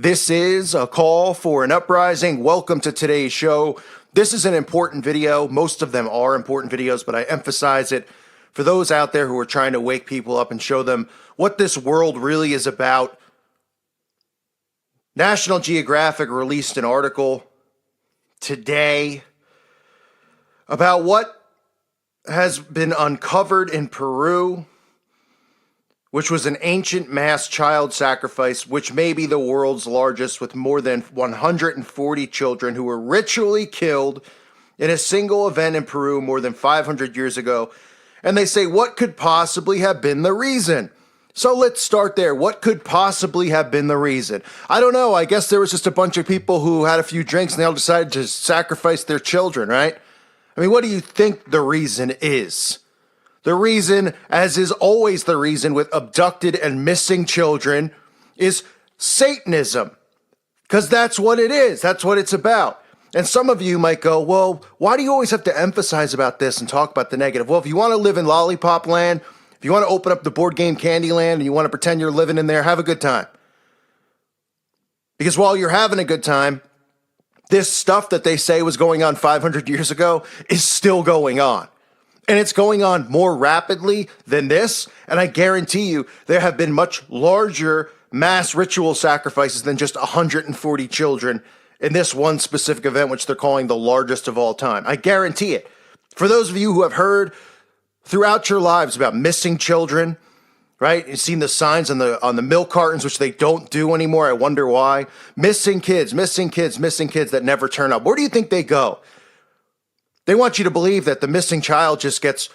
This is a call for an uprising. Welcome to today's show. This is an important video. Most of them are important videos, but I emphasize it for those out there who are trying to wake people up and show them what this world really is about. National Geographic released an article today about what has been uncovered in Peru, which was an ancient mass child sacrifice, which may be the world's largest, with more than 140 children who were ritually killed in a single event in Peru more than 500 years ago. And they say, what could possibly have been the reason? So let's start there. What could possibly have been the reason? I don't know. I guess there was just a bunch of people who had a few drinks and they all decided to sacrifice their children, right? I mean, what do you think the reason is? The reason, as is always the reason with abducted and missing children, is Satanism. Because that's what it is. That's what it's about. And some of you might go, well, why do you always have to emphasize about this and talk about the negative? Well, if you want to live in lollipop land, if you want to open up the board game candy land and you want to pretend you're living in there, have a good time. Because while you're having a good time, this stuff that they say was going on 500 years ago is still going on. And it's going on more rapidly than this. And I guarantee you there have been much larger mass ritual sacrifices than just 140 children in this one specific event, which they're calling the largest of all time. I guarantee it. For those of you who have heard throughout your lives about missing children, right? You've seen the signs on the milk cartons, which they don't do anymore. I wonder why. Missing kids that never turn up. Where do you think they go? They want you to believe that the missing child just gets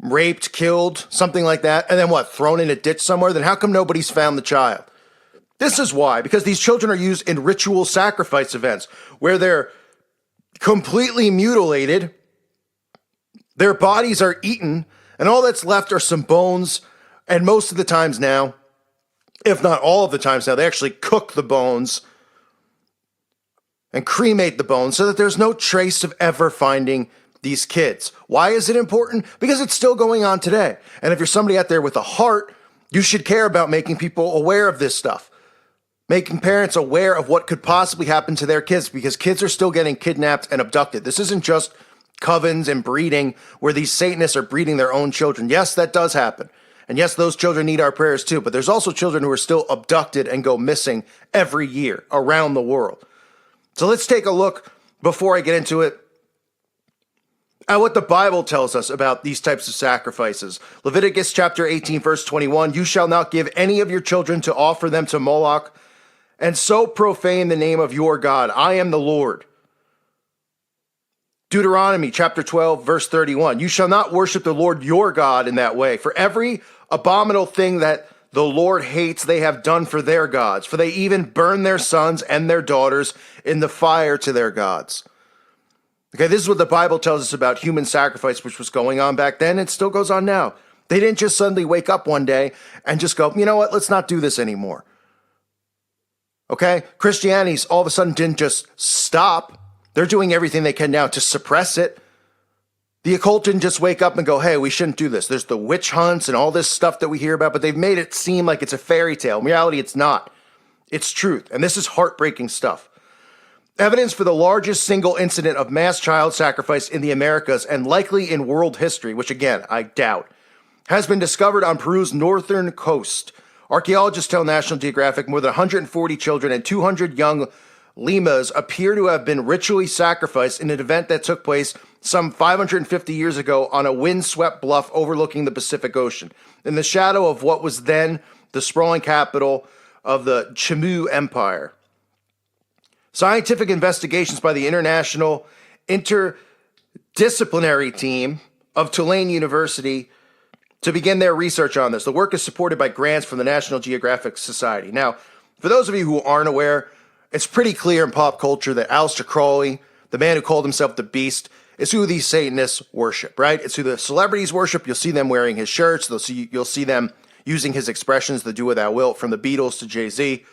raped, killed, something like that, and then what, thrown in a ditch somewhere? Then how come nobody's found the child? This is why, because these children are used in ritual sacrifice events where they're completely mutilated, their bodies are eaten, and all that's left are some bones, and most of the times now, if not all of the times now, they actually cook the bones and cremate the bones so that there's no trace of ever finding these kids. Why is it important? Because it's still going on today. And if you're somebody out there with a heart, you should care about making people aware of this stuff. Making parents aware of what could possibly happen to their kids, because kids are still getting kidnapped and abducted. This isn't just covens and breeding where these Satanists are breeding their own children. Yes, that does happen. And yes, those children need our prayers too. But there's also children who are still abducted and go missing every year around the world. So let's take a look, before I get into it, at what the Bible tells us about these types of sacrifices. Leviticus chapter 18, verse 21, you shall not give any of your children to offer them to Moloch, and so profane the name of your God. I am the Lord. Deuteronomy chapter 12, verse 31, you shall not worship the Lord your God in that way. For every abominable thing that the Lord hates, they have done for their gods, for they even burn their sons and their daughters in the fire to their gods. Okay, this is what the Bible tells us about human sacrifice, which was going on back then. It still goes on now. They didn't just suddenly wake up one day and just go, you know what, let's not do this anymore. Okay, Christianity's all of a sudden didn't just stop. They're doing everything they can now to suppress it. The occult didn't just wake up and go, hey, we shouldn't do this. There's the witch hunts and all this stuff that we hear about, but they've made it seem like it's a fairy tale. In reality, it's not. It's truth. And this is heartbreaking stuff. Evidence for the largest single incident of mass child sacrifice in the Americas, and likely in world history, which again, I doubt, has been discovered on Peru's northern coast. Archaeologists tell National Geographic more than 140 children and 200 young lemurs appear to have been ritually sacrificed in an event that took place some 550 years ago on a windswept bluff overlooking the Pacific Ocean, in the shadow of what was then the sprawling capital of the Chimu Empire. Scientific investigations by the International Interdisciplinary Team of Tulane University to begin their research on this. The work is supported by grants from the National Geographic Society. Now, for those of you who aren't aware, it's pretty clear in pop culture that Aleister Crowley, the man who called himself the Beast, is who these Satanists worship, right? It's who the celebrities worship. You'll see them wearing his shirts. You'll see them using his expressions, the do what thou wilt, from the Beatles to Jay-Z.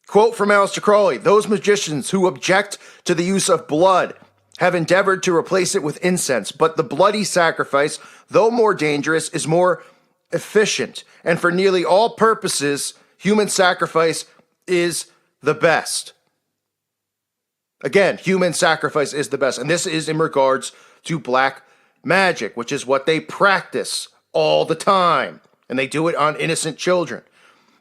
Quote from Aleister Crowley, those magicians who object to the use of blood have endeavored to replace it with incense, but the bloody sacrifice, though more dangerous, is more efficient. And for nearly all purposes, human sacrifice is the best. Again, human sacrifice is the best. And this is in regards to black magic, which is what they practice all the time. And they do it on innocent children.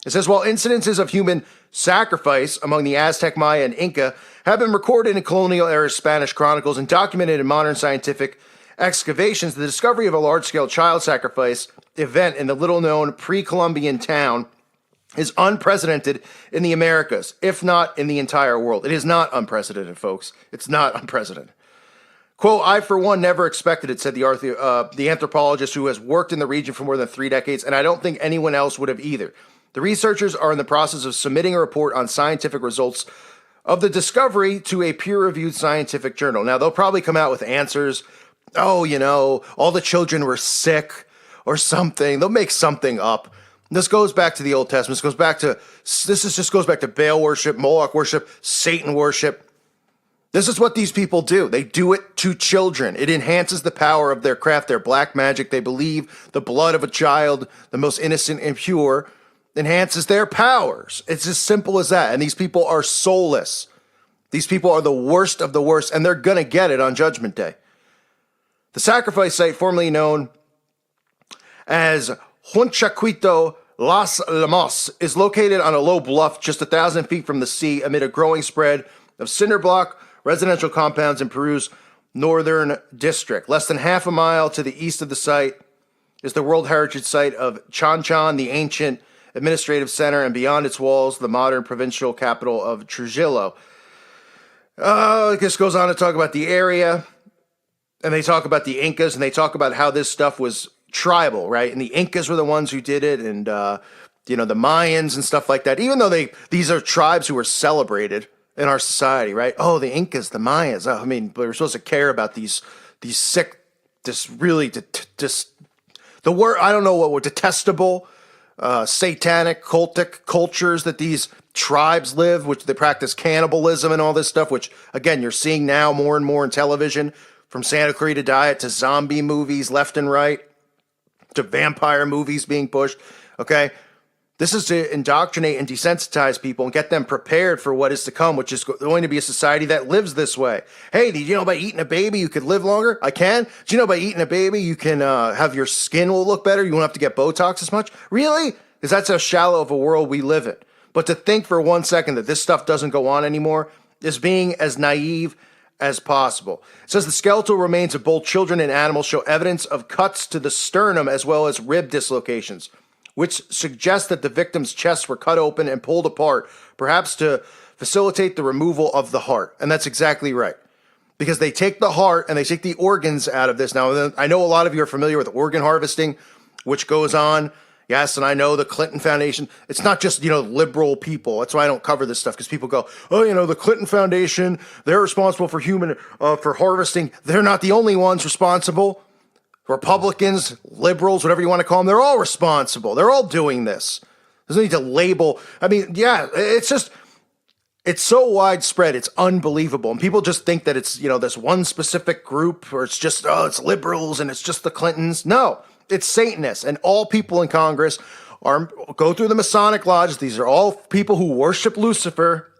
It says, while incidences of human sacrifice among the Aztec, Maya, and Inca have been recorded in colonial era Spanish chronicles and documented in modern scientific excavations, the discovery of a large-scale child sacrifice event in the little-known pre-Columbian town is unprecedented in the Americas, if not in the entire world. It is not unprecedented, folks. It's not unprecedented. Quote, I, for one, never expected it, said the anthropologist who has worked in the region for more than 3 decades, and I don't think anyone else would have either. The researchers are in the process of submitting a report on scientific results of the discovery to a peer-reviewed scientific journal. Now, they'll probably come out with answers. Oh, all the children were sick or something. They'll make something up. This goes back to the Old Testament. This goes back to Baal worship, Moloch worship, Satan worship. This is what these people do. They do it to children. It enhances the power of their craft, their black magic. They believe the blood of a child, the most innocent and pure, enhances their powers. It's as simple as that. And these people are soulless. These people are the worst of the worst, and they're going to get it on Judgment Day. The sacrifice site, formerly known as Hunchaquito Las Lamos, is located on a low bluff just 1,000 feet from the sea amid a growing spread of cinder block residential compounds in Peru's northern district. Less than half a mile to the east of the site is the World Heritage Site of Chanchan, the ancient administrative center, and beyond its walls, the modern provincial capital of Trujillo. This goes on to talk about the area, and they talk about the Incas, and they talk about how this stuff was tribal, right? And the Incas were the ones who did it, and the Mayans and stuff like that. Even though these are tribes who are celebrated in our society, right? Oh, the Incas, the Mayas. Oh, I mean, we're supposed to care about these sick, the word, I don't know what were detestable, satanic, cultic cultures that these tribes live, which they practice cannibalism and all this stuff, which, again, you're seeing now more and more in television, from Santa Clarita Diet to zombie movies left and right, to vampire movies being pushed, okay? This is to indoctrinate and desensitize people and get them prepared for what is to come, which is going to be a society that lives this way. Hey, did you know by eating a baby you could live longer? I can. Did you know by eating a baby you can have your skin will look better? You won't have to get Botox as much? Really? Because that's how shallow of a world we live in. But to think for 1 second that this stuff doesn't go on anymore is being as naive as possible. It says the skeletal remains of both children and animals show evidence of cuts to the sternum as well as rib dislocations, which suggests that the victims' chests were cut open and pulled apart, perhaps to facilitate the removal of the heart. And that's exactly right. Because they take the heart and they take the organs out of this. Now, I know a lot of you are familiar with organ harvesting, which goes on. Yes, and I know the Clinton Foundation, it's not just, liberal people. That's why I don't cover this stuff, because people go, oh, the Clinton Foundation, they're responsible for for harvesting. They're not the only ones responsible. Republicans, liberals, whatever you want to call them, they're all responsible. They're all doing this. There's no need to label. I mean, yeah, it's so widespread. It's unbelievable. And people just think that it's, this one specific group, or it's just, it's liberals and it's just the Clintons. No, it's Satanists, and all people in Congress go through the Masonic lodges. These are all people who worship Lucifer,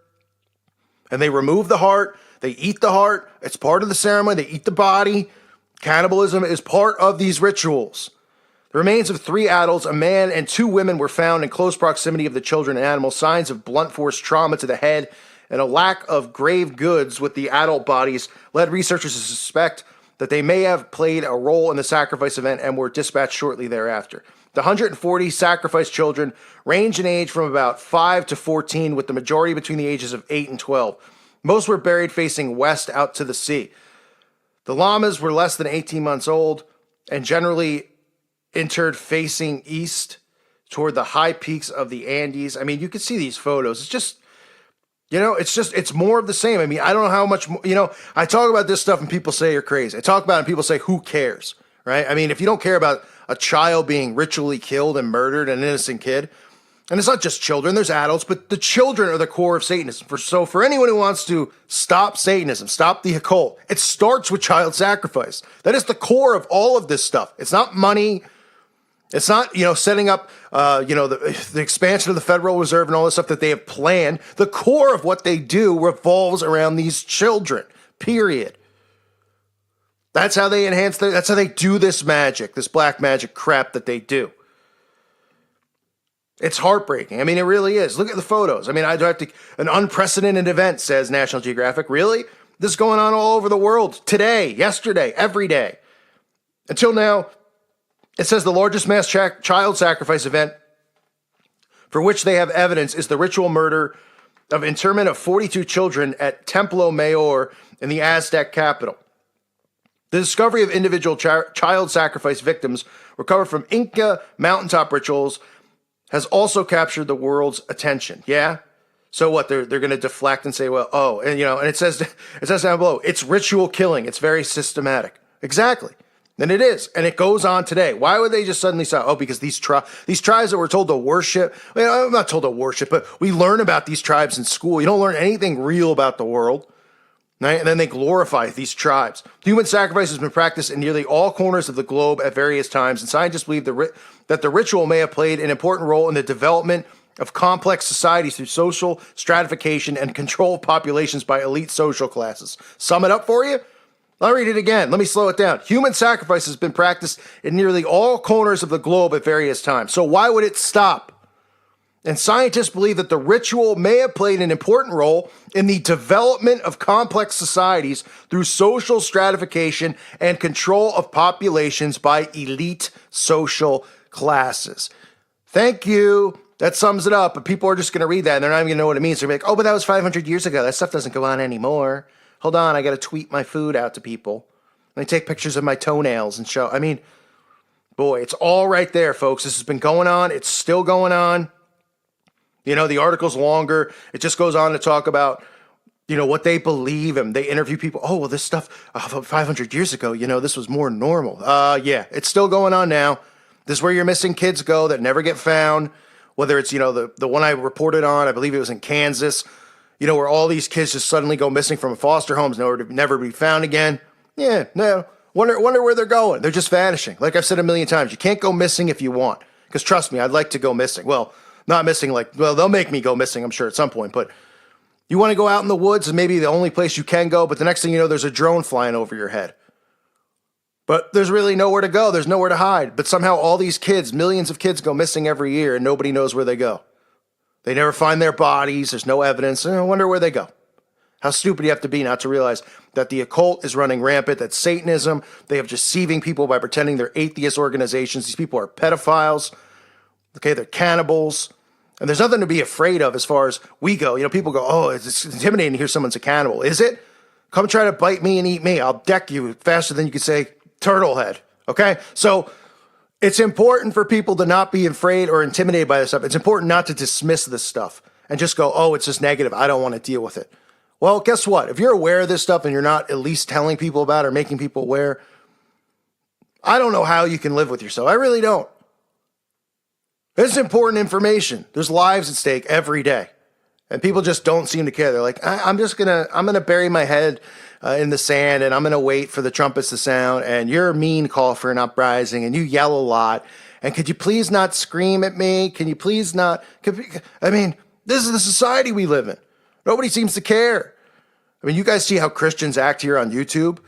and they remove the heart. They eat the heart. It's part of the ceremony. They eat the body. Cannibalism is part of these rituals. The remains of 3 adults, a man and 2 women, were found in close proximity of the children and animals. Signs of blunt force trauma to the head and a lack of grave goods with the adult bodies led researchers to suspect that they may have played a role in the sacrifice event and were dispatched shortly thereafter. The 140 sacrificed children range in age from about 5 to 14, with the majority between the ages of 8 and 12. Most were buried facing west out to the sea. The llamas were less than 18 months old and generally interred facing east toward the high peaks of the Andes. I mean, you can see these photos. It's just, it's more of the same. I mean, I don't know how much, I talk about this stuff and people say you're crazy. I talk about it and people say, who cares, right? I mean, if you don't care about a child being ritually killed and murdered, an innocent kid, and it's not just children, there's adults, but the children are the core of Satanism. So for anyone who wants to stop Satanism, stop the occult, it starts with child sacrifice. That is the core of all of this stuff. It's not money. It's not, setting up, the expansion of the Federal Reserve and all this stuff that they have planned. The core of what they do revolves around these children, period. That's how they that's how they do this magic, this black magic crap that they do. It's heartbreaking. I mean, it really is. Look at the photos. I mean, I have to, an unprecedented event, says National Geographic. Really? This is going on all over the world today, yesterday, every day. Until now, it says the largest mass child sacrifice event for which they have evidence is the ritual murder of internment of 42 children at Templo Mayor in the Aztec capital. The discovery of individual child sacrifice victims recovered from Inca mountaintop rituals has also captured the world's attention. Yeah? So what? They're going to deflect and say, well, oh, and it says down below, it's ritual killing. It's very systematic. Exactly. And it is. And it goes on today. Why would they just suddenly say, oh, because these tribes that we're told to worship, I'm not told to worship, but we learn about these tribes in school. You don't learn anything real about the world. Right? And then they glorify these tribes. Human sacrifice has been practiced in nearly all corners of the globe at various times, and scientists believe that the ritual may have played an important role in the development of complex societies through social stratification and control of populations by elite social classes. Sum it up for you? I'll read it again. Let me slow it down. Human sacrifice has been practiced in nearly all corners of the globe at various times. So why would it stop? And scientists believe that the ritual may have played an important role in the development of complex societies through social stratification and control of populations by elite social classes. Thank you. That sums it up. But people are just going to read that and they're not even going to know what it means. They're going to be like, oh, but that was 500 years ago. That stuff doesn't go on anymore. Hold on, I got to tweet my food out to people. And I take pictures of my toenails and show. I mean, boy, it's all right there, folks. This has been going on. It's still going on. The article's longer. It just goes on to talk about, what they believe, and they interview people. Oh, well, this stuff 500 years ago, this was more normal. Yeah, it's still going on now. This is where your missing kids go that never get found. Whether it's, the one I reported on, I believe it was in Kansas, where all these kids just suddenly go missing from foster homes, never be found again. Yeah, no. Wonder where they're going. They're just vanishing. Like I've said a million times, you can't go missing if you want. Because trust me, I'd like to go missing. Well, not missing they'll make me go missing, I'm sure, at some point. But you want to go out in the woods and maybe the only place you can go, but the next thing you know, there's a drone flying over your head. But there's really nowhere to go. There's nowhere to hide. But somehow all these kids, millions of kids go missing every year and nobody knows where they go. They never find their bodies. There's no evidence. I wonder where they go. How stupid you have to be not to realize that the occult is running rampant, that Satanism, they have deceiving people by pretending they're atheist organizations. These people are pedophiles. Okay, they're cannibals. And there's nothing to be afraid of as far as we go. People go, oh, it's intimidating to hear someone's a cannibal. Is it? Come try to bite me and eat me. I'll deck you faster than you could say turtle head. Okay? So it's important for people to not be afraid or intimidated by this stuff. It's important not to dismiss this stuff and just go, oh, it's just negative. I don't want to deal with it. Well, guess what? If you're aware of this stuff and you're not at least telling people about it or making people aware, I don't know how you can live with yourself. I really don't. It's important information. There's lives at stake every day. And people just don't seem to care. They're like, I'm going to bury my head in the sand and I'm going to wait for the trumpets to sound. And you're a mean call for an uprising and you yell a lot. And could you please not scream at me? Can you please not? This is the society we live in. Nobody seems to care. You guys see how Christians act here on YouTube?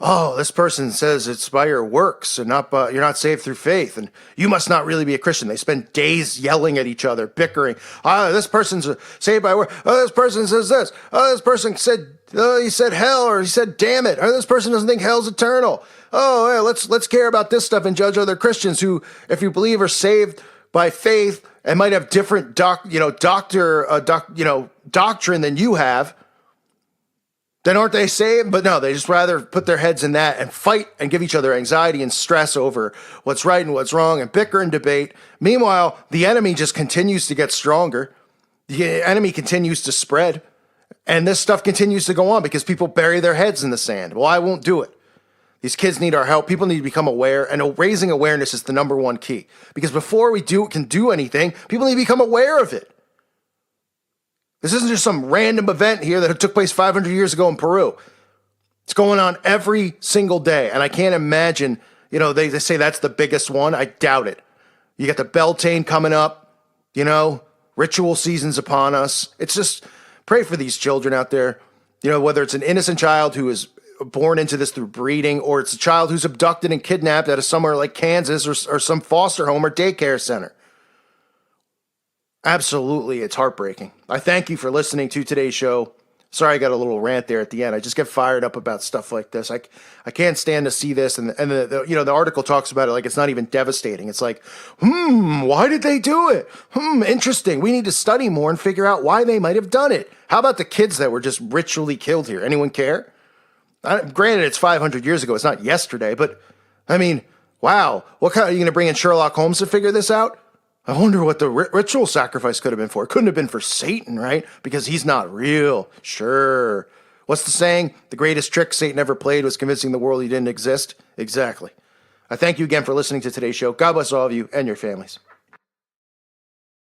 Oh, this person says it's by your works and not you're not saved through faith, and you must not really be a Christian. They spend days yelling at each other, bickering. This person's saved by works. Oh, this person says this. Oh, this person said he said hell, or he said damn it. Or this person doesn't think hell's eternal. Oh, yeah, let's care about this stuff and judge other Christians who, if you believe, are saved by faith and might have different doctrine than you have. Then aren't they saved? But no, they just rather put their heads in that and fight and give each other anxiety and stress over what's right and what's wrong and bicker and debate. Meanwhile, the enemy just continues to get stronger. The enemy continues to spread. And this stuff continues to go on because people bury their heads in the sand. Well, I won't do it. These kids need our help. People need to become aware. And raising awareness is the number one key. Because before we can do anything, people need to become aware of it. This isn't just some random event here that took place 500 years ago in Peru. It's going on every single day. And I can't imagine, You know, they say that's the biggest one. I doubt it. You got the Beltane coming up, you know, ritual season's upon us. It's just pray for these children out there. You know, whether it's an innocent child who is born into this through breeding, or it's a child who's abducted and kidnapped out of somewhere like Kansas or some foster home or daycare center. Absolutely, it's heartbreaking. I thank you for listening to today's show. Sorry I got a little rant there at the end. I just get fired up about stuff like this. I can't stand to see this. And the article talks about it like it's not even devastating. It's like, why did they do it? Interesting. We need to study more and figure out why they might have done it. How about the kids that were just ritually killed here? Anyone care? Granted, it's 500 years ago. It's not yesterday. But, I mean, wow. What kind? Are you going to bring in Sherlock Holmes to figure this out? I wonder what the ritual sacrifice could have been for. It couldn't have been for Satan, right? Because he's not real. Sure. What's the saying? The greatest trick Satan ever played was convincing the world he didn't exist. Exactly. I thank you again for listening to today's show. God bless all of you and your families.